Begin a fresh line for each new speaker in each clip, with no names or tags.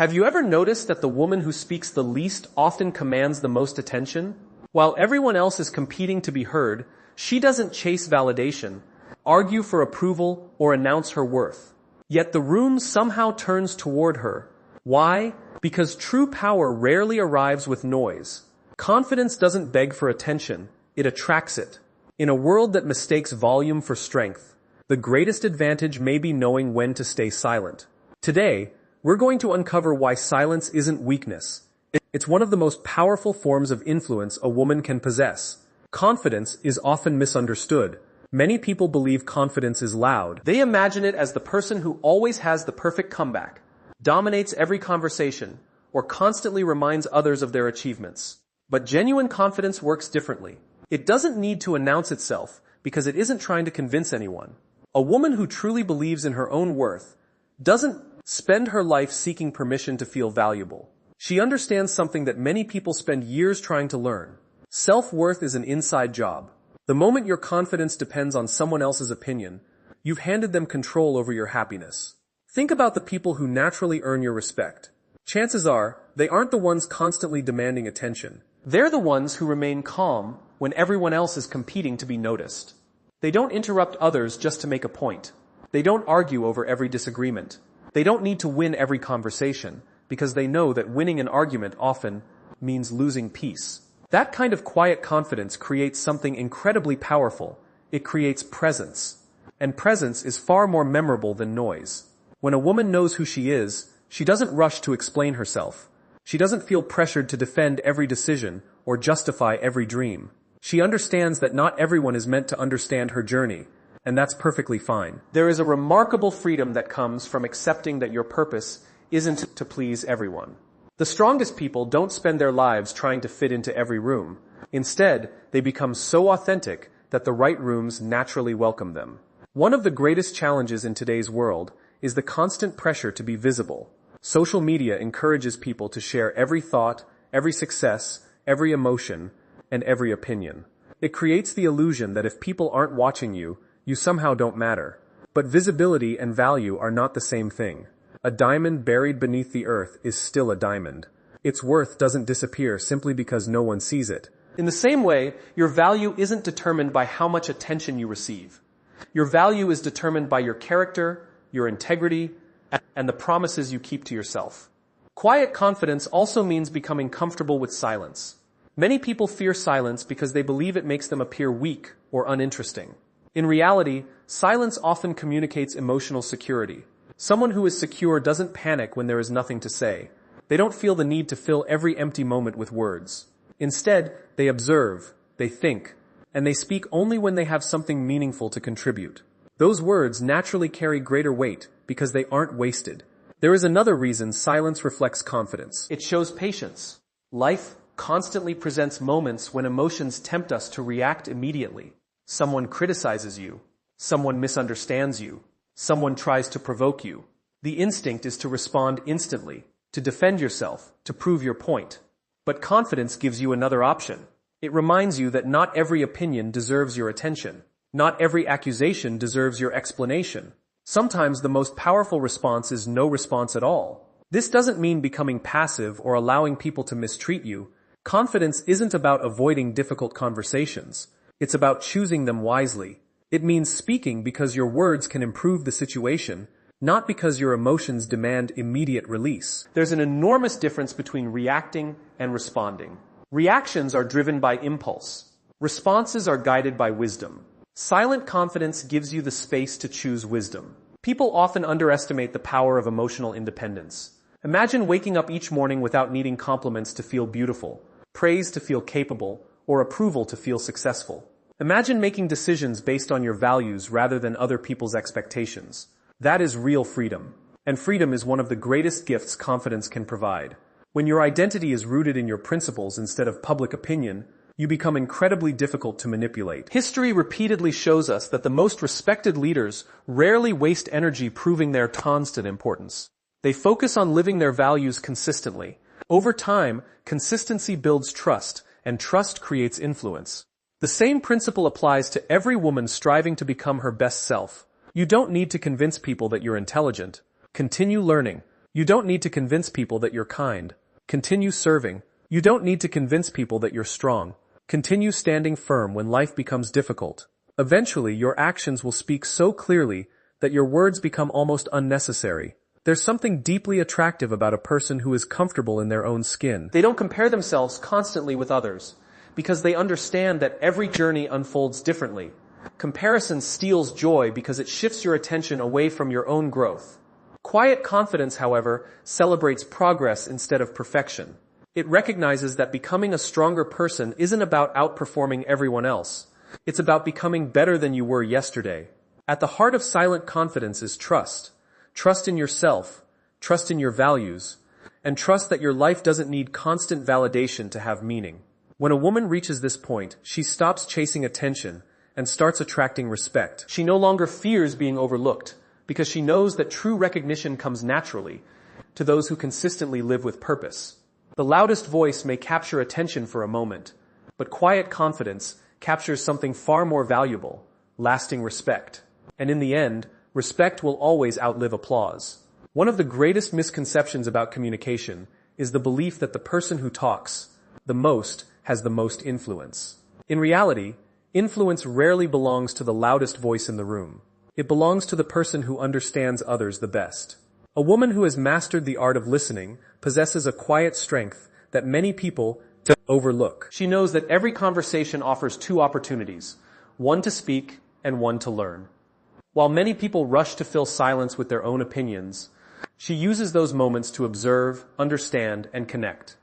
Have you ever noticed that the woman who speaks the least often commands the most attention? While everyone else is competing to be heard, she doesn't chase validation, argue for approval, or announce her worth. Yet the room somehow turns toward her. Why? Because true power rarely arrives with noise. Confidence doesn't beg for attention, it attracts it. In a world that mistakes volume for strength, the greatest advantage may be knowing when to stay silent. Today, we're going to uncover why silence isn't weakness. It's one of the most powerful forms of influence a woman can possess. Confidence is often misunderstood. Many people believe confidence is loud. They imagine it as the person who always has the perfect comeback, dominates every conversation, or constantly reminds others of their achievements. But genuine confidence works differently. It doesn't need to announce itself because it isn't trying to convince anyone. A woman who truly believes in her own worth doesn't spend her life seeking permission to feel valuable. She understands something that many people spend years trying to learn. Self-worth is an inside job. The moment your confidence depends on someone else's opinion, you've handed them control over your happiness. Think about the people who naturally earn your respect. Chances are, they aren't the ones constantly demanding attention. They're the ones who remain calm when everyone else is competing to be noticed. They don't interrupt others just to make a point. They don't argue over every disagreement. They don't need to win every conversation, because they know that winning an argument often means losing peace. That kind of quiet confidence creates something incredibly powerful. It creates presence. And presence is far more memorable than noise. When a woman knows who she is, she doesn't rush to explain herself. She doesn't feel pressured to defend every decision or justify every dream. She understands that not everyone is meant to understand her journey, and that's perfectly fine. There is a remarkable freedom that comes from accepting that your purpose isn't to please everyone. The strongest people don't spend their lives trying to fit into every room. Instead, they become so authentic that the right rooms naturally welcome them. One of the greatest challenges in today's world is the constant pressure to be visible. Social media encourages people to share every thought, every success, every emotion, and every opinion. It creates the illusion that if people aren't watching you, you somehow don't matter. But visibility and value are not the same thing. A diamond buried beneath the earth is still a diamond. Its worth doesn't disappear simply because no one sees it. In the same way, your value isn't determined by how much attention you receive. Your value is determined by your character, your integrity, and the promises you keep to yourself. Quiet confidence also means becoming comfortable with silence. Many people fear silence because they believe it makes them appear weak or uninteresting. In reality, silence often communicates emotional security. Someone who is secure doesn't panic when there is nothing to say. They don't feel the need to fill every empty moment with words. Instead, they observe, they think, and they speak only when they have something meaningful to contribute. Those words naturally carry greater weight because they aren't wasted. There is another reason silence reflects confidence. It shows patience. Life constantly presents moments when emotions tempt us to react immediately. Someone criticizes you. Someone misunderstands you. Someone tries to provoke you. The instinct is to respond instantly, to defend yourself, to prove your point. But confidence gives you another option. It reminds you that not every opinion deserves your attention. Not every accusation deserves your explanation. Sometimes the most powerful response is no response at all. This doesn't mean becoming passive or allowing people to mistreat you. Confidence isn't about avoiding difficult conversations. It's about choosing them wisely. It means speaking because your words can improve the situation, not because your emotions demand immediate release. There's an enormous difference between reacting and responding. Reactions are driven by impulse. Responses are guided by wisdom. Silent confidence gives you the space to choose wisdom. People often underestimate the power of emotional independence. Imagine waking up each morning without needing compliments to feel beautiful, praise to feel capable, or approval to feel successful. Imagine making decisions based on your values rather than other people's expectations. That is real freedom. And freedom is one of the greatest gifts confidence can provide. When your identity is rooted in your principles instead of public opinion, you become incredibly difficult to manipulate. History repeatedly shows us that the most respected leaders rarely waste energy proving their constant importance. They focus on living their values consistently. Over time, consistency builds trust, and trust creates influence. The same principle applies to every woman striving to become her best self. You don't need to convince people that you're intelligent. Continue learning, You don't need to convince people that you're kind. Continue serving. You don't need to convince people that you're strong. Continue standing firm when life becomes difficult. Eventually, your actions will speak so clearly that your words become almost unnecessary. There's something deeply attractive about a person who is comfortable in their own skin. They don't compare themselves constantly with others, because they understand that every journey unfolds differently. Comparison steals joy because it shifts your attention away from your own growth. Quiet confidence, however, celebrates progress instead of perfection. It recognizes that becoming a stronger person isn't about outperforming everyone else. It's about becoming better than you were yesterday. At the heart of silent confidence is trust. Trust in yourself, trust in your values, and trust that your life doesn't need constant validation to have meaning. When a woman reaches this point, she stops chasing attention and starts attracting respect. She no longer fears being overlooked because she knows that true recognition comes naturally to those who consistently live with purpose. The loudest voice may capture attention for a moment, but quiet confidence captures something far more valuable, lasting respect. And in the end, respect will always outlive applause. One of the greatest misconceptions about communication is the belief that the person who talks the most has the most influence. In reality, influence rarely belongs to the loudest voice in the room. It belongs to the person who understands others the best. A woman who has mastered the art of listening possesses a quiet strength that many people overlook. She knows that every conversation offers two opportunities, one to speak and one to learn. While many people rush to fill silence with their own opinions, she uses those moments to observe, understand, and connect.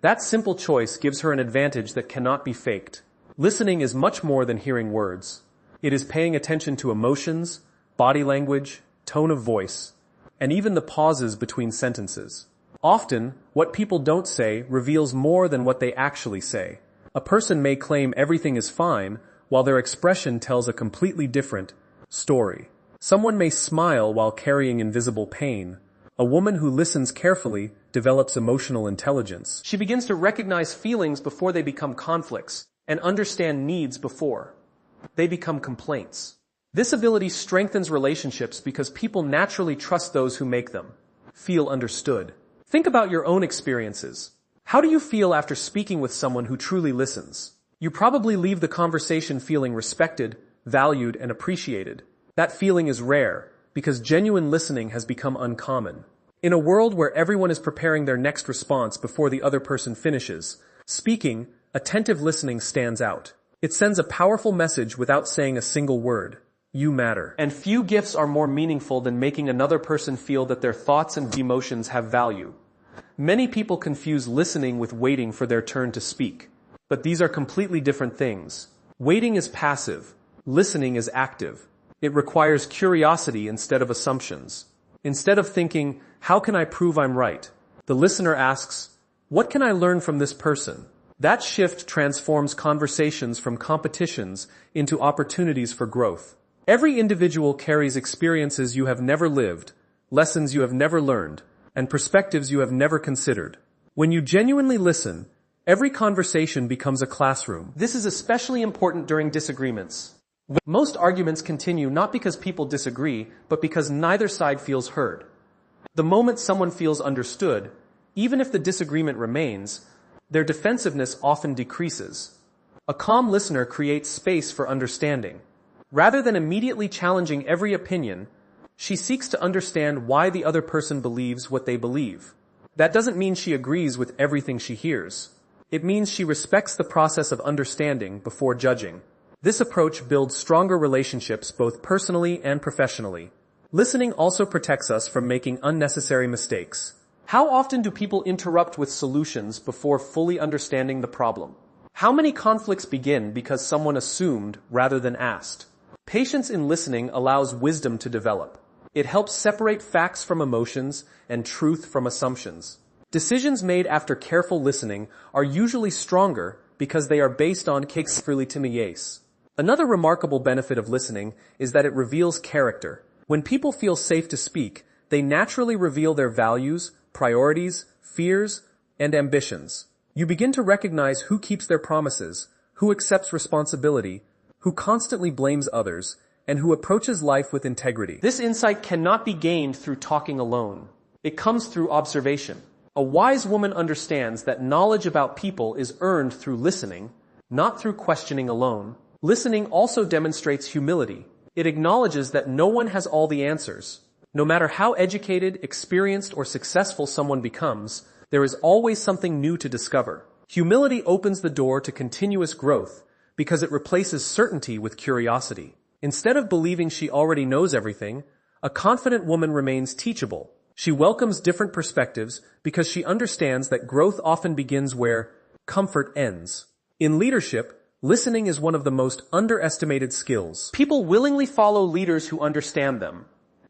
That simple choice gives her an advantage that cannot be faked. Listening is much more than hearing words. It is paying attention to emotions, body language, tone of voice, and even the pauses between sentences. Often, what people don't say reveals more than what they actually say. A person may claim everything is fine, while their expression tells a completely different story. Someone may smile while carrying invisible pain. A woman who listens carefully develops emotional intelligence. She begins to recognize feelings before they become conflicts, and understand needs before they become complaints. This ability strengthens relationships because people naturally trust those who make them feel understood. Think about your own experiences. How do you feel after speaking with someone who truly listens? You probably leave the conversation feeling respected, valued, and appreciated. That feeling is rare because genuine listening has become uncommon. In a world where everyone is preparing their next response before the other person finishes speaking, attentive listening stands out. It sends a powerful message without saying a single word. You matter. And few gifts are more meaningful than making another person feel that their thoughts and emotions have value. Many people confuse listening with waiting for their turn to speak. But these are completely different things. Waiting is passive. Listening is active. It requires curiosity instead of assumptions. Instead of thinking, how can I prove I'm right? The listener asks, what can I learn from this person? That shift transforms conversations from competitions into opportunities for growth. Every individual carries experiences you have never lived, lessons you have never learned, and perspectives you have never considered. When you genuinely listen, every conversation becomes a classroom. This is especially important during disagreements. Most arguments continue not because people disagree, but because neither side feels heard. The moment someone feels understood, even if the disagreement remains, their defensiveness often decreases. A calm listener creates space for understanding. Rather than immediately challenging every opinion, she seeks to understand why the other person believes what they believe. That doesn't mean she agrees with everything she hears. It means she respects the process of understanding before judging. This approach builds stronger relationships both personally and professionally. Listening also protects us from making unnecessary mistakes. How often do people interrupt with solutions before fully understanding the problem? How many conflicts begin because someone assumed rather than asked? Patience in listening allows wisdom to develop. It helps separate facts from emotions and truth from assumptions. Decisions made after careful listening are usually stronger because they are based on yes. Another remarkable benefit of listening is that it reveals character. When people feel safe to speak, they naturally reveal their values, priorities, fears, and ambitions. You begin to recognize who keeps their promises, who accepts responsibility, who constantly blames others, and who approaches life with integrity. This insight cannot be gained through talking alone. It comes through observation. A wise woman understands that knowledge about people is earned through listening, not through questioning alone. Listening also demonstrates humility. It acknowledges that no one has all the answers. No matter how educated, experienced, or successful someone becomes, there is always something new to discover. Humility opens the door to continuous growth because it replaces certainty with curiosity. Instead of believing she already knows everything, a confident woman remains teachable. She welcomes different perspectives because she understands that growth often begins where comfort ends. In leadership, listening is one of the most underestimated skills. People willingly follow leaders who understand them.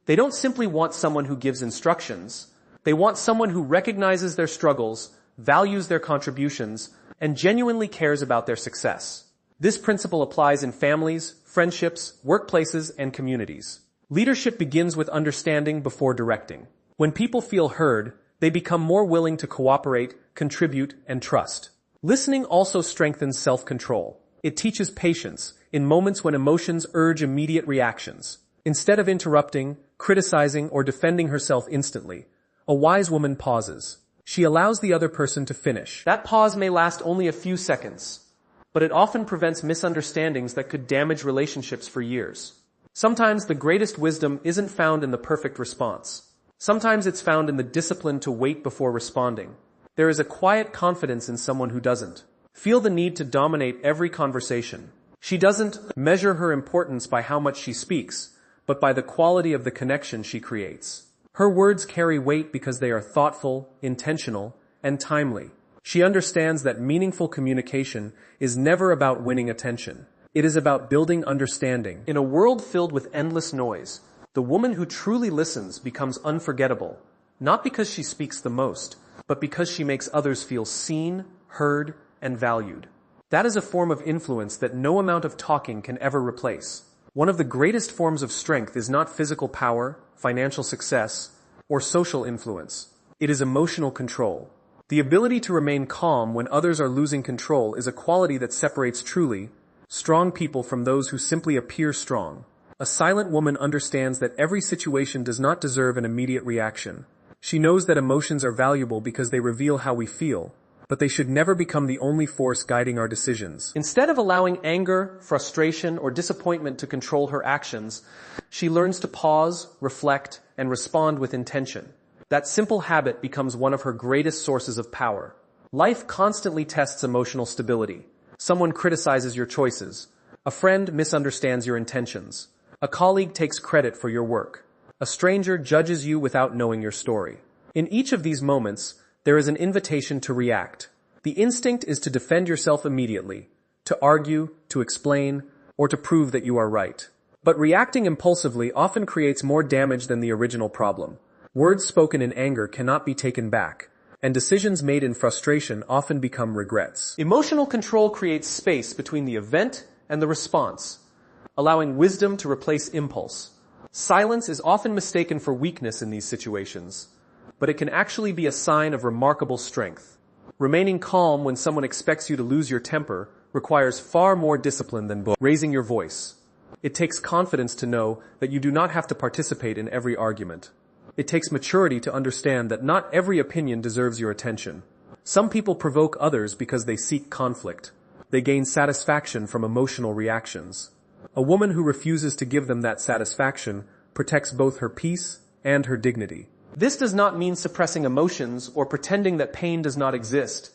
They don't simply want someone who gives instructions. They want someone who recognizes their struggles, values their contributions, and genuinely cares about their success. This principle applies in families, friendships, workplaces, and communities. Leadership begins with understanding before directing. When people feel heard, they become more willing to cooperate, contribute, and trust. Listening also strengthens self-control. It teaches patience in moments when emotions urge immediate reactions. Instead of interrupting, criticizing, or defending herself instantly, a wise woman pauses. She allows the other person to finish. That pause may last only a few seconds, but it often prevents misunderstandings that could damage relationships for years. Sometimes the greatest wisdom isn't found in the perfect response. Sometimes it's found in the discipline to wait before responding. There is a quiet confidence in someone who doesn't feel the need to dominate every conversation. She doesn't measure her importance by how much she speaks, but by the quality of the connection she creates. Her words carry weight because they are thoughtful, intentional, and timely. She understands that meaningful communication is never about winning attention. It is about building understanding. In a world filled with endless noise, the woman who truly listens becomes unforgettable, not because she speaks the most, but because she makes others feel seen, heard, and valued. That is a form of influence that no amount of talking can ever replace. One of the greatest forms of strength is not physical power, financial success, or social influence. It is emotional control. The ability to remain calm when others are losing control is a quality that separates truly strong people from those who simply appear strong. A silent woman understands that every situation does not deserve an immediate reaction. She knows that emotions are valuable because they reveal how we feel, but they should never become the only force guiding our decisions. Instead of allowing anger, frustration, or disappointment to control her actions, she learns to pause, reflect, and respond with intention. That simple habit becomes one of her greatest sources of power. Life constantly tests emotional stability. Someone criticizes your choices. A friend misunderstands your intentions. A colleague takes credit for your work. A stranger judges you without knowing your story. In each of these moments, there is an invitation to react. The instinct is to defend yourself immediately, to argue, to explain, or to prove that you are right. But reacting impulsively often creates more damage than the original problem. Words spoken in anger cannot be taken back, and decisions made in frustration often become regrets. Emotional control creates space between the event and the response, allowing wisdom to replace impulse. Silence is often mistaken for weakness in these situations, but it can actually be a sign of remarkable strength. Remaining calm when someone expects you to lose your temper requires far more discipline than raising your voice. It takes confidence to know that you do not have to participate in every argument. It takes maturity to understand that not every opinion deserves your attention. Some people provoke others because they seek conflict. They gain satisfaction from emotional reactions. A woman who refuses to give them that satisfaction protects both her peace and her dignity. This does not mean suppressing emotions or pretending that pain does not exist.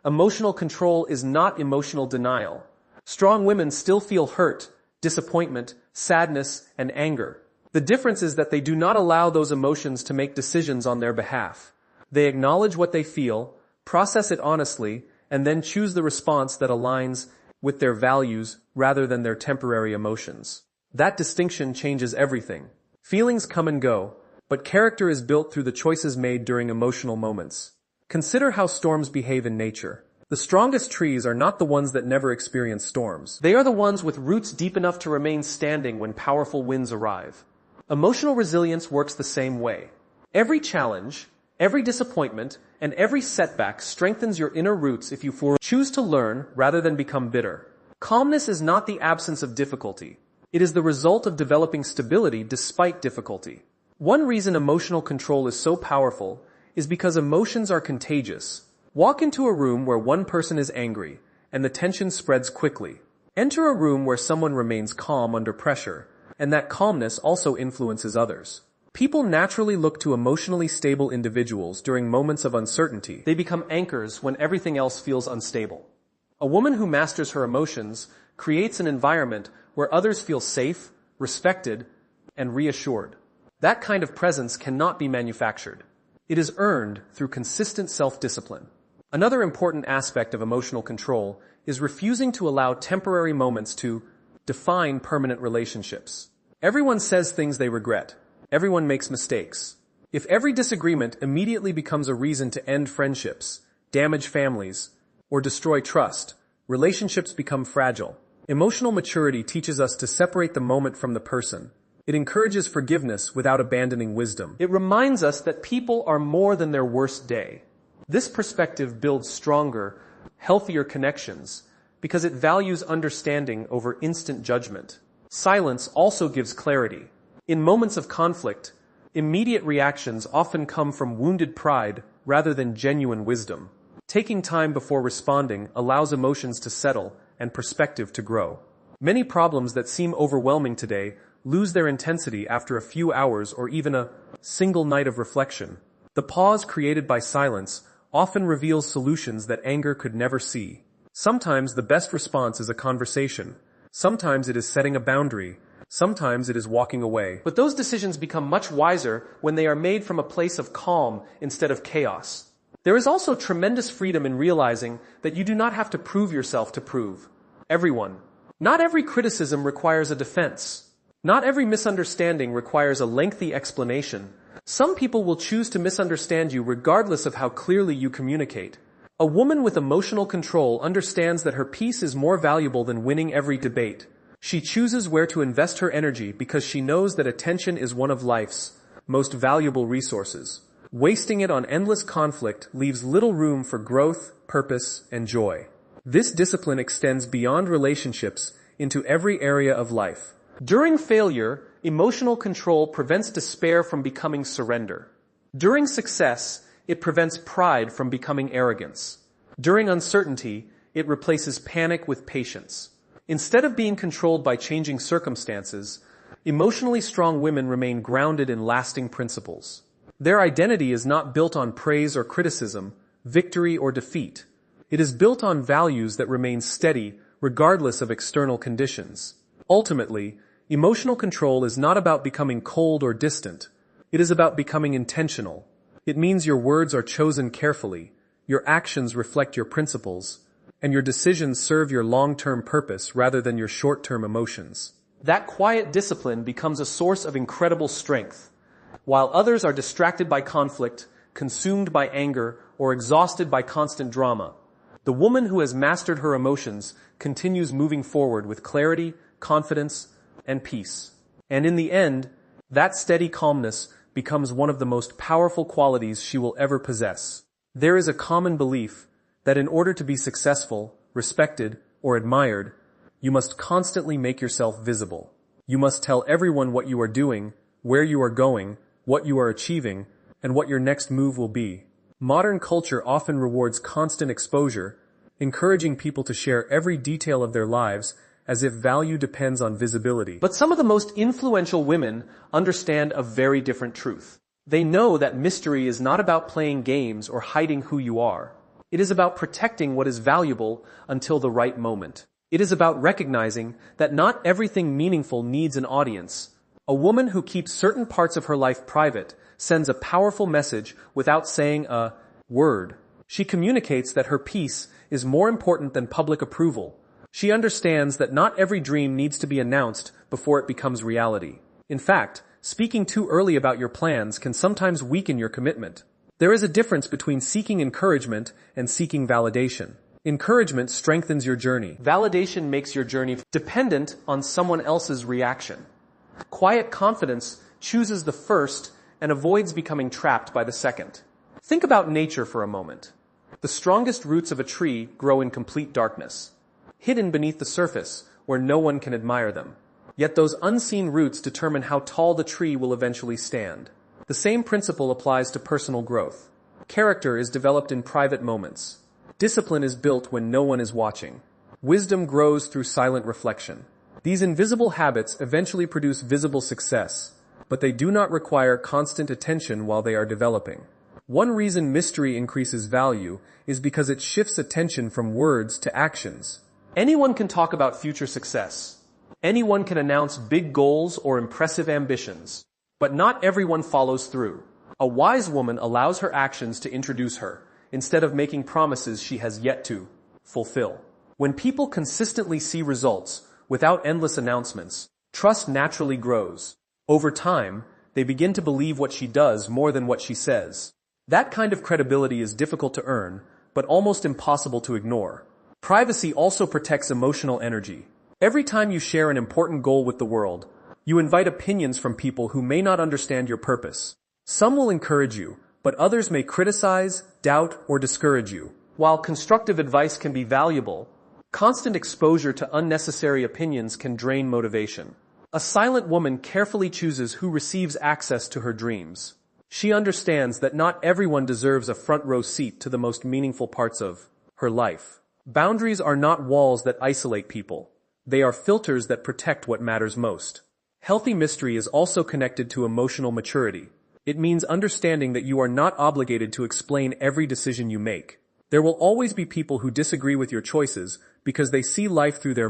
Emotional control is not emotional denial. Strong women still feel hurt, disappointment, sadness, and anger. The difference is that they do not allow those emotions to make decisions on their behalf. They acknowledge what they feel, process it honestly, and then choose the response that aligns with their values rather than their temporary emotions. That distinction changes everything. Feelings come and go, but character is built through the choices made during emotional moments. Consider how storms behave in nature. The strongest trees are not the ones that never experience storms. They are the ones with roots deep enough to remain standing when powerful winds arrive. Emotional resilience works the same way. Every challenge, every disappointment, and every setback strengthens your inner roots if you choose to learn rather than become bitter. Calmness is not the absence of difficulty. It is the result of developing stability despite difficulty. One reason emotional control is so powerful is because emotions are contagious. Walk into a room where one person is angry, and the tension spreads quickly. Enter a room where someone remains calm under pressure, and that calmness also influences others. People naturally look to emotionally stable individuals during moments of uncertainty. They become anchors when everything else feels unstable. A woman who masters her emotions creates an environment where others feel safe, respected, and reassured. That kind of presence cannot be manufactured. It is earned through consistent self-discipline. Another important aspect of emotional control is refusing to allow temporary moments to define permanent relationships. Everyone says things they regret. Everyone makes mistakes. If every disagreement immediately becomes a reason to end friendships, damage families, or destroy trust, relationships become fragile. Emotional maturity teaches us to separate the moment from the person. It encourages forgiveness without abandoning wisdom. It reminds us that people are more than their worst day. This perspective builds stronger, healthier connections because it values understanding over instant judgment. Silence also gives clarity. In moments of conflict, immediate reactions often come from wounded pride rather than genuine wisdom. Taking time before responding allows emotions to settle and perspective to grow. Many problems that seem overwhelming today lose their intensity after a few hours or even a single night of reflection. The pause created by silence often reveals solutions that anger could never see. Sometimes the best response is a conversation. Sometimes it is setting a boundary. Sometimes it is walking away. But those decisions become much wiser when they are made from a place of calm instead of chaos. There is also tremendous freedom in realizing that you do not have to prove yourself to prove everyone. Not every criticism requires a defense. Not every misunderstanding requires a lengthy explanation. Some people will choose to misunderstand you regardless of how clearly you communicate. A woman with emotional control understands that her peace is more valuable than winning every debate. She chooses where to invest her energy because she knows that attention is one of life's most valuable resources. Wasting it on endless conflict leaves little room for growth, purpose, and joy. This discipline extends beyond relationships into every area of life. During failure, emotional control prevents despair from becoming surrender. During success, it prevents pride from becoming arrogance. During uncertainty, it replaces panic with patience. Instead of being controlled by changing circumstances, emotionally strong women remain grounded in lasting principles. Their identity is not built on praise or criticism, victory or defeat. It is built on values that remain steady regardless of external conditions. Ultimately, emotional control is not about becoming cold or distant. It is about becoming intentional. It means your words are chosen carefully, your actions reflect your principles, and your decisions serve your long-term purpose rather than your short-term emotions. That quiet discipline becomes a source of incredible strength. While others are distracted by conflict, consumed by anger, or exhausted by constant drama, the woman who has mastered her emotions continues moving forward with clarity, confidence, and peace. And in the end, that steady calmness becomes one of the most powerful qualities she will ever possess. There is a common belief that in order to be successful, respected, or admired, you must constantly make yourself visible. You must tell everyone what you are doing, where you are going, what you are achieving, and what your next move will be. Modern culture often rewards constant exposure, encouraging people to share every detail of their lives as if value depends on visibility. But some of the most influential women understand a very different truth. They know that mystery is not about playing games or hiding who you are. It is about protecting what is valuable until the right moment. It is about recognizing that not everything meaningful needs an audience. A woman who keeps certain parts of her life private sends a powerful message without saying a word. She communicates that her peace is more important than public approval. She understands that not every dream needs to be announced before it becomes reality. In fact, speaking too early about your plans can sometimes weaken your commitment. There is a difference between seeking encouragement and seeking validation. Encouragement strengthens your journey. Validation makes your journey dependent on someone else's reaction. Quiet confidence chooses the first and avoids becoming trapped by the second. Think about nature for a moment. The strongest roots of a tree grow in complete darkness, hidden beneath the surface where no one can admire them. Yet those unseen roots determine how tall the tree will eventually stand. The same principle applies to personal growth. Character is developed in private moments. Discipline is built when no one is watching. Wisdom grows through silent reflection. These invisible habits eventually produce visible success, but they do not require constant attention while they are developing. One reason mystery increases value is because it shifts attention from words to actions. Anyone can talk about future success. Anyone can announce big goals or impressive ambitions. But not everyone follows through. A wise woman allows her actions to introduce her, instead of making promises she has yet to fulfill. When people consistently see results, without endless announcements, trust naturally grows. Over time, they begin to believe what she does more than what she says. That kind of credibility is difficult to earn, but almost impossible to ignore. Privacy also protects emotional energy. Every time you share an important goal with the world, you invite opinions from people who may not understand your purpose. Some will encourage you, but others may criticize, doubt, or discourage you. While constructive advice can be valuable, constant exposure to unnecessary opinions can drain motivation. A silent woman carefully chooses who receives access to her dreams. She understands that not everyone deserves a front row seat to the most meaningful parts of her life. Boundaries are not walls that isolate people. They are filters that protect what matters most. Healthy mystery is also connected to emotional maturity. It means understanding that you are not obligated to explain every decision you make. There will always be people who disagree with your choices because they see life through their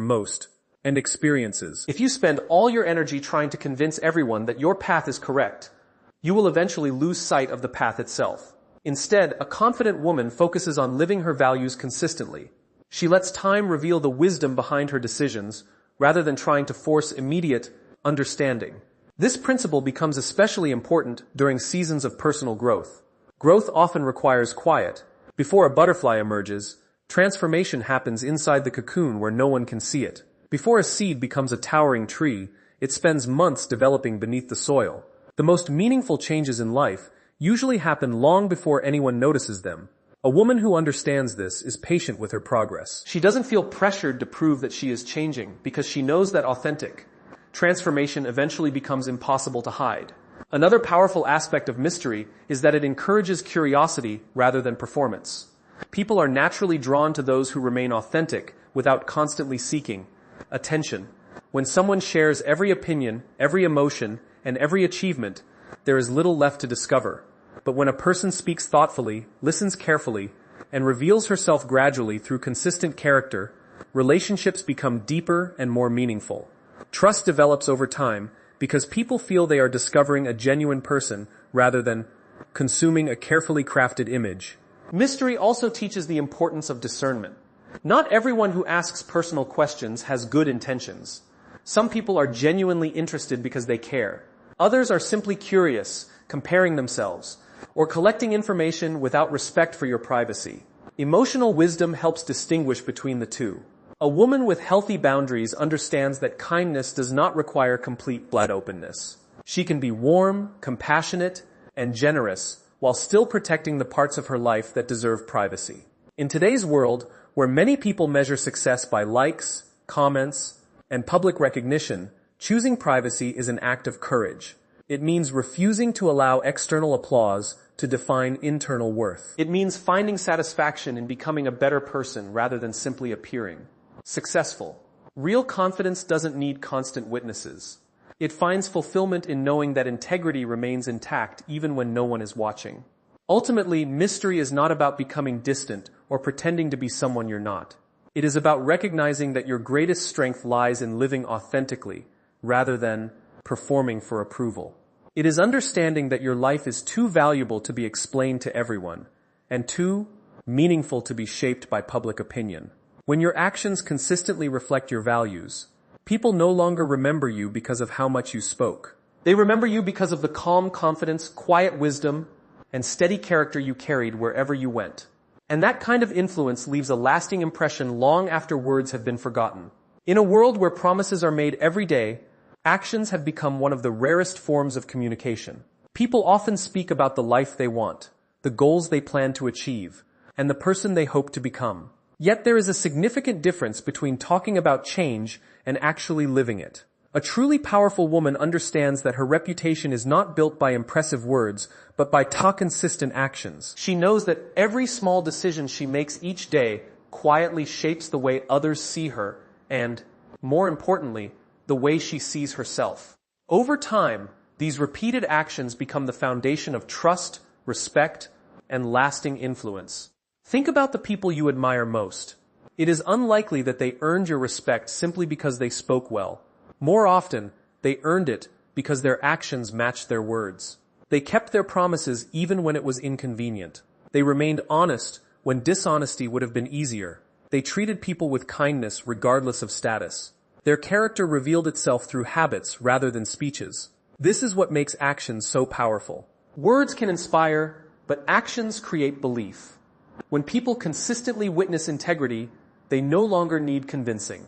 and experiences. If you spend all your energy trying to convince everyone that your path is correct, you will eventually lose sight of the path itself. Instead, a confident woman focuses on living her values consistently. She lets time reveal the wisdom behind her decisions, rather than trying to force immediate understanding. This principle becomes especially important during seasons of personal growth. Growth often requires quiet. Before a butterfly emerges, transformation happens inside the cocoon where no one can see it. Before a seed becomes a towering tree, it spends months developing beneath the soil. The most meaningful changes in life usually happen long before anyone notices them. A woman who understands this is patient with her progress. She doesn't feel pressured to prove that she is changing because she knows that authentic transformation eventually becomes impossible to hide. Another powerful aspect of mystery is that it encourages curiosity rather than performance. People are naturally drawn to those who remain authentic without constantly seeking attention. When someone shares every opinion, every emotion, and every achievement, there is little left to discover. But when a person speaks thoughtfully, listens carefully, and reveals herself gradually through consistent character, relationships become deeper and more meaningful. Trust develops over time because people feel they are discovering a genuine person rather than consuming a carefully crafted image. Mystery also teaches the importance of discernment. Not everyone who asks personal questions has good intentions. Some people are genuinely interested because they care. Others are simply curious, comparing themselves, or collecting information without respect for your privacy. Emotional wisdom helps distinguish between the two. A woman with healthy boundaries understands that kindness does not require complete openness. She can be warm, compassionate, and generous while still protecting the parts of her life that deserve privacy. In today's world, where many people measure success by likes, comments, and public recognition, choosing privacy is an act of courage. It means refusing to allow external applause to define internal worth. It means finding satisfaction in becoming a better person rather than simply appearing successful. Real confidence doesn't need constant witnesses. It finds fulfillment in knowing that integrity remains intact even when no one is watching. Ultimately, mystery is not about becoming distant or pretending to be someone you're not. It is about recognizing that your greatest strength lies in living authentically rather than performing for approval. It is understanding that your life is too valuable to be explained to everyone and too meaningful to be shaped by public opinion. When your actions consistently reflect your values, people no longer remember you because of how much you spoke. They remember you because of the calm confidence, quiet wisdom, and steady character you carried wherever you went. And that kind of influence leaves a lasting impression long after words have been forgotten. In a world where promises are made every day, actions have become one of the rarest forms of communication. People often speak about the life they want, the goals they plan to achieve, and the person they hope to become. Yet there is a significant difference between talking about change and actually living it. A truly powerful woman understands that her reputation is not built by impressive words, but by consistent actions. She knows that every small decision she makes each day quietly shapes the way others see her and, more importantly, the way she sees herself. Over time, these repeated actions become the foundation of trust, respect, and lasting influence. Think about the people you admire most. It is unlikely that they earned your respect simply because they spoke well. More often, they earned it because their actions matched their words. They kept their promises even when it was inconvenient. They remained honest when dishonesty would have been easier. They treated people with kindness regardless of status. Their character revealed itself through habits rather than speeches. This is what makes actions so powerful. Words can inspire, but actions create belief. When people consistently witness integrity, they no longer need convincing.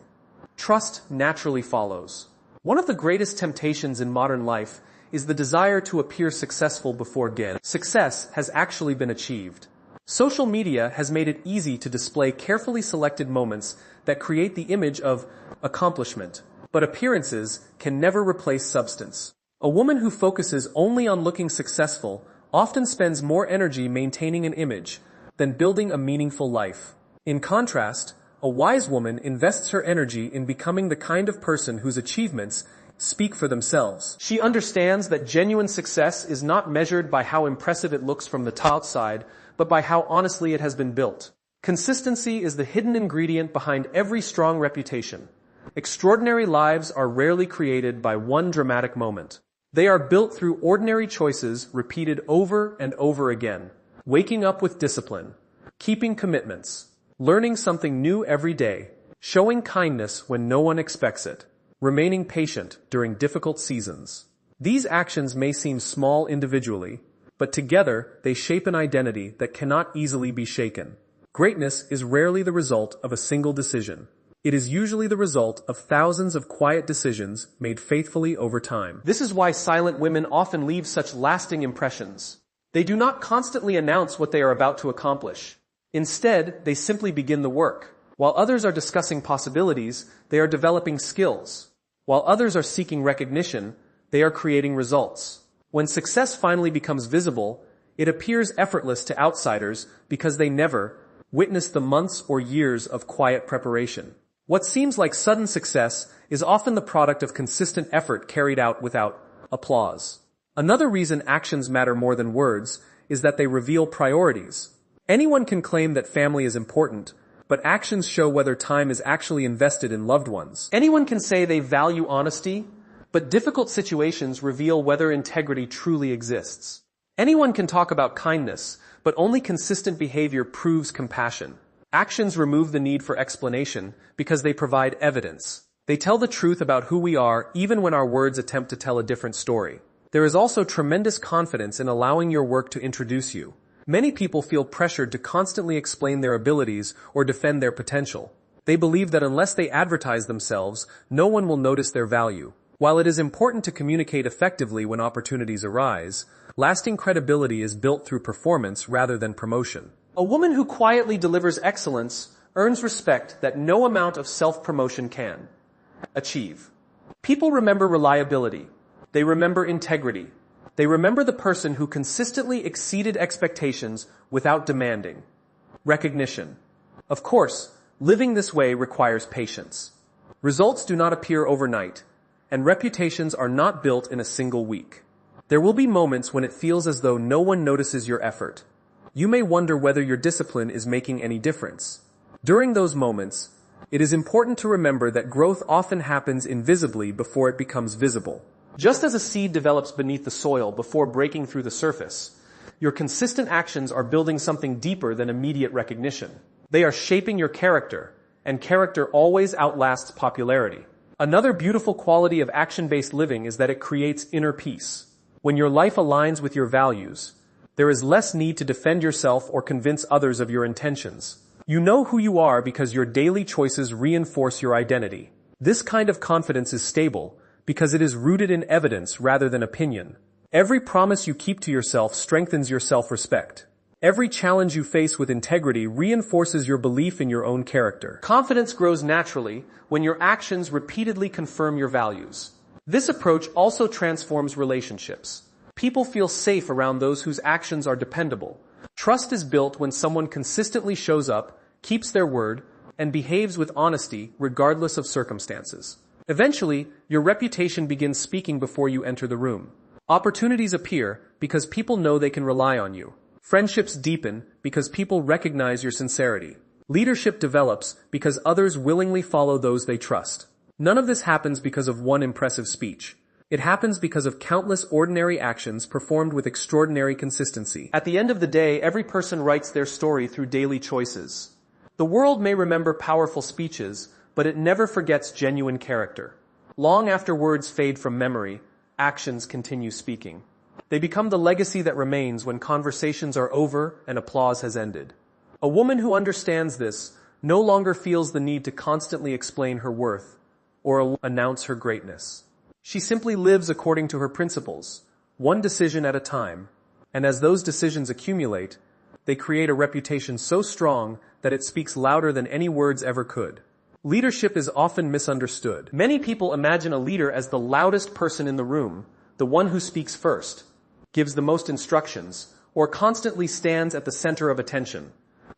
Trust naturally follows. One of the greatest temptations in modern life is the desire to appear successful before success has actually been achieved. Social media has made it easy to display carefully selected moments that create the image of accomplishment, but appearances can never replace substance. A woman who focuses only on looking successful often spends more energy maintaining an image than building a meaningful life. In contrast, a wise woman invests her energy in becoming the kind of person whose achievements speak for themselves. She understands that genuine success is not measured by how impressive it looks from the outside, but by how honestly it has been built. Consistency is the hidden ingredient behind every strong reputation. Extraordinary lives are rarely created by one dramatic moment. They are built through ordinary choices repeated over and over again. Waking up with discipline, keeping commitments, learning something new every day, showing kindness when no one expects it, remaining patient during difficult seasons. These actions may seem small individually, but together they shape an identity that cannot easily be shaken. Greatness is rarely the result of a single decision. It is usually the result of thousands of quiet decisions made faithfully over time. This is why silent women often leave such lasting impressions. They do not constantly announce what they are about to accomplish. Instead, they simply begin the work. While others are discussing possibilities, they are developing skills. While others are seeking recognition, they are creating results. When success finally becomes visible, it appears effortless to outsiders because they never witnessed the months or years of quiet preparation. What seems like sudden success is often the product of consistent effort carried out without applause. Another reason actions matter more than words is that they reveal priorities. Anyone can claim that family is important, but actions show whether time is actually invested in loved ones. Anyone can say they value honesty, but difficult situations reveal whether integrity truly exists. Anyone can talk about kindness, but only consistent behavior proves compassion. Actions remove the need for explanation because they provide evidence. They tell the truth about who we are even when our words attempt to tell a different story. There is also tremendous confidence in allowing your work to introduce you. Many people feel pressured to constantly explain their abilities or defend their potential. They believe that unless they advertise themselves, no one will notice their value. While it is important to communicate effectively when opportunities arise, lasting credibility is built through performance rather than promotion. A woman who quietly delivers excellence earns respect that no amount of self-promotion can achieve. People remember reliability. They remember integrity. They remember the person who consistently exceeded expectations without demanding recognition. Of course, living this way requires patience. Results do not appear overnight, and reputations are not built in a single week. There will be moments when it feels as though no one notices your effort. You may wonder whether your discipline is making any difference. During those moments, it is important to remember that growth often happens invisibly before it becomes visible. Just as a seed develops beneath the soil before breaking through the surface, your consistent actions are building something deeper than immediate recognition. They are shaping your character, and character always outlasts popularity. Another beautiful quality of action-based living is that it creates inner peace. When your life aligns with your values, there is less need to defend yourself or convince others of your intentions. You know who you are because your daily choices reinforce your identity. This kind of confidence is stable, because it is rooted in evidence rather than opinion. Every promise you keep to yourself strengthens your self-respect. Every challenge you face with integrity reinforces your belief in your own character. Confidence grows naturally when your actions repeatedly confirm your values. This approach also transforms relationships. People feel safe around those whose actions are dependable. Trust is built when someone consistently shows up, keeps their word, and behaves with honesty regardless of circumstances. Eventually, your reputation begins speaking before you enter the room. Opportunities appear because people know they can rely on you. Friendships deepen because people recognize your sincerity. Leadership develops because others willingly follow those they trust. None of this happens because of one impressive speech. It happens because of countless ordinary actions performed with extraordinary consistency. At the end of the day, every person writes their story through daily choices. The world may remember powerful speeches, but it never forgets genuine character. Long after words fade from memory, actions continue speaking. They become the legacy that remains when conversations are over and applause has ended. A woman who understands this no longer feels the need to constantly explain her worth or announce her greatness. She simply lives according to her principles, one decision at a time, and as those decisions accumulate, they create a reputation so strong that it speaks louder than any words ever could. Leadership is often misunderstood. Many people imagine a leader as the loudest person in the room, the one who speaks first, gives the most instructions, or constantly stands at the center of attention.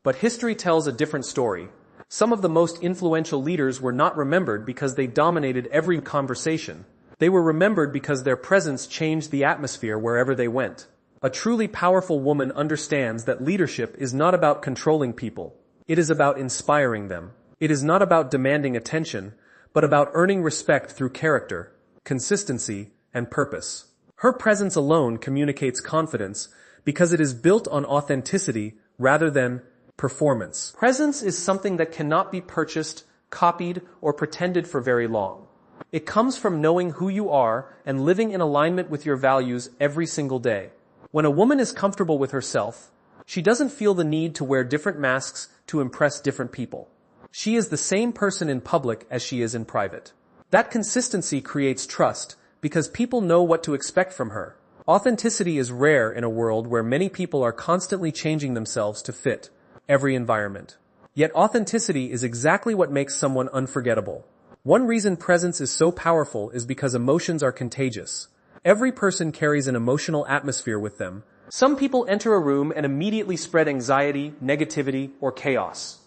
But history tells a different story. Some of the most influential leaders were not remembered because they dominated every conversation. They were remembered because their presence changed the atmosphere wherever they went. A truly powerful woman understands that leadership is not about controlling people. It is about inspiring them. It is not about demanding attention, but about earning respect through character, consistency, and purpose. Her presence alone communicates confidence because it is built on authenticity rather than performance. Presence is something that cannot be purchased, copied, or pretended for very long. It comes from knowing who you are and living in alignment with your values every single day. When a woman is comfortable with herself, she doesn't feel the need to wear different masks to impress different people. She is the same person in public as she is in private. That consistency creates trust because people know what to expect from her. Authenticity is rare in a world where many people are constantly changing themselves to fit every environment. Yet authenticity is exactly what makes someone unforgettable. One reason presence is so powerful is because emotions are contagious. Every person carries an emotional atmosphere with them. Some people enter a room and immediately spread anxiety, negativity, or chaos.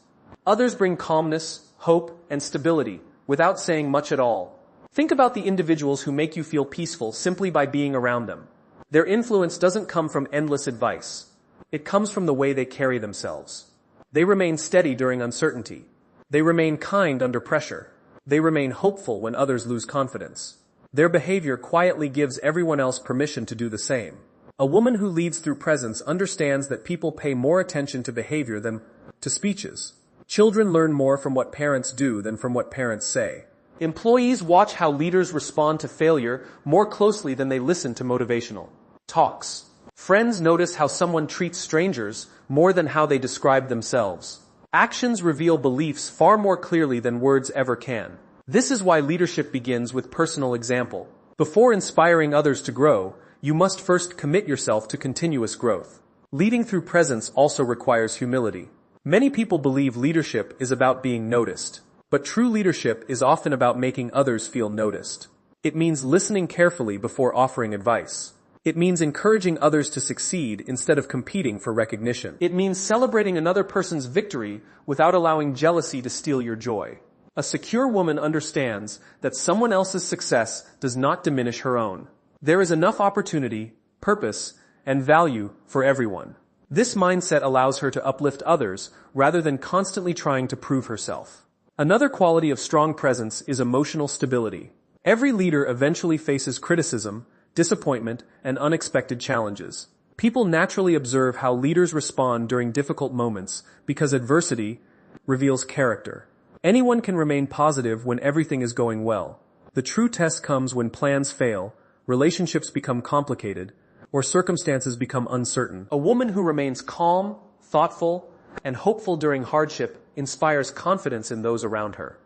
Others bring calmness, hope, and stability without saying much at all. Think about the individuals who make you feel peaceful simply by being around them. Their influence doesn't come from endless advice. It comes from the way they carry themselves. They remain steady during uncertainty. They remain kind under pressure. They remain hopeful when others lose confidence. Their behavior quietly gives everyone else permission to do the same. A woman who leads through presence understands that people pay more attention to behavior than to speeches. Children learn more from what parents do than from what parents say. Employees watch how leaders respond to failure more closely than they listen to motivational talks. Friends notice how someone treats strangers more than how they describe themselves. Actions reveal beliefs far more clearly than words ever can. This is why leadership begins with personal example. Before inspiring others to grow, you must first commit yourself to continuous growth. Leading through presence also requires humility. Many people believe leadership is about being noticed, but true leadership is often about making others feel noticed. It means listening carefully before offering advice. It means encouraging others to succeed instead of competing for recognition. It means celebrating another person's victory without allowing jealousy to steal your joy. A secure woman understands that someone else's success does not diminish her own. There is enough opportunity, purpose, and value for everyone. This mindset allows her to uplift others rather than constantly trying to prove herself. Another quality of strong presence is emotional stability. Every leader eventually faces criticism, disappointment, and unexpected challenges. People naturally observe how leaders respond during difficult moments because adversity reveals character. Anyone can remain positive when everything is going well. The true test comes when plans fail, relationships become complicated, or circumstances become uncertain. A woman who remains calm, thoughtful, and hopeful during hardship inspires confidence in those around her.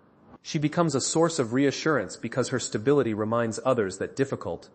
She becomes a source of reassurance because her stability reminds others that difficult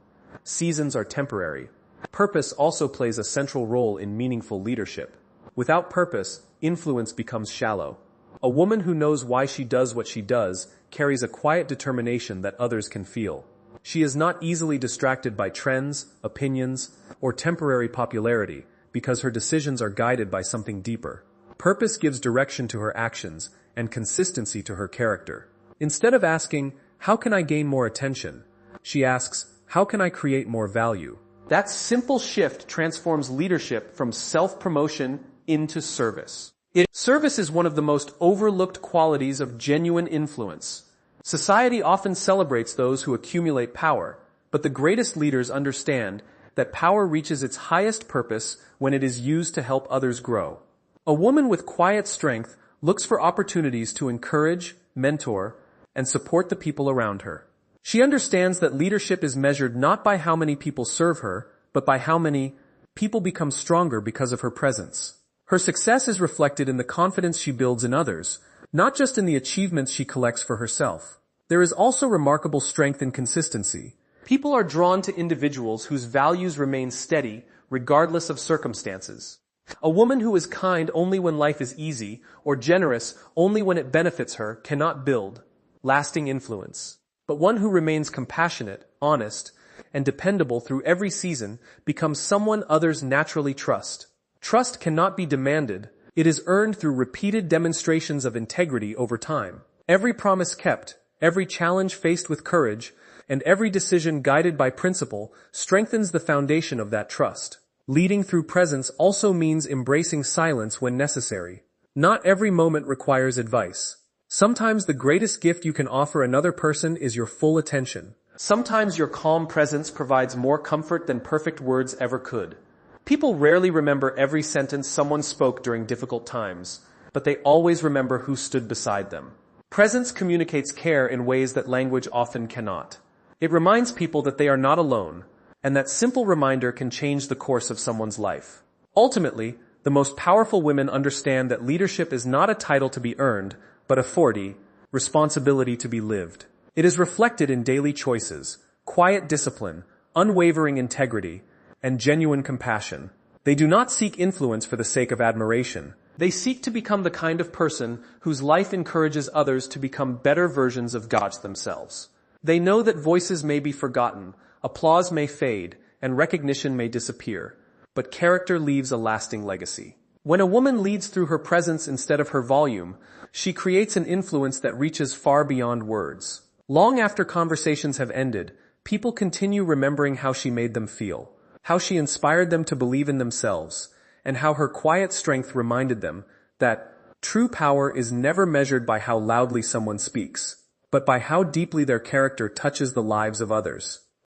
seasons are temporary. Purpose also plays a central role in meaningful leadership. Without purpose, influence becomes shallow. A woman who knows why she does what she does carries a quiet determination that others can feel. She is not easily distracted by trends, opinions, or temporary popularity because her decisions are guided by something deeper. Purpose gives direction to her actions and consistency to her character. Instead of asking, "How can I gain more attention?" she asks, "How can I create more value?" That simple shift transforms leadership from self-promotion into service. Service is one of the most overlooked qualities of genuine influence. Society often celebrates those who accumulate power, but the greatest leaders understand that power reaches its highest purpose when it is used to help others grow. A woman with quiet strength looks for opportunities to encourage, mentor, and support the people around her. She understands that leadership is measured not by how many people serve her, but by how many people become stronger because of her presence. Her success is reflected in the confidence she builds in others, not just in the achievements she collects for herself. There is also remarkable strength in consistency. People are drawn to individuals whose values remain steady regardless of circumstances. A woman who is kind only when life is easy, or generous only when it benefits her, cannot build lasting influence. But one who remains compassionate, honest, and dependable through every season becomes someone others naturally trust. Trust cannot be demanded. It is earned through repeated demonstrations of integrity over time. Every promise kept, every challenge faced with courage, and every decision guided by principle strengthens the foundation of that trust. Leading through presence also means embracing silence when necessary. Not every moment requires advice. Sometimes the greatest gift you can offer another person is your full attention. Sometimes your calm presence provides more comfort than perfect words ever could. People rarely remember every sentence someone spoke during difficult times, but they always remember who stood beside them. Presence communicates care in ways that language often cannot. It reminds people that they are not alone, and that simple reminder can change the course of someone's life. Ultimately, the most powerful women understand that leadership is not a title to be earned, but a responsibility to be lived. It is reflected in daily choices, quiet discipline, unwavering integrity, and genuine compassion. They do not seek influence for the sake of admiration. They seek to become the kind of person whose life encourages others to become better versions of God themselves. They know that voices may be forgotten, applause may fade, and recognition may disappear, but character leaves a lasting legacy. When a woman leads through her presence instead of her volume, she creates an influence that reaches far beyond words. Long after conversations have ended, people continue remembering how she made them feel, how she inspired them to believe in themselves, and how her quiet strength reminded them that true power is never measured by how loudly someone speaks, but by how deeply their character touches the lives of others.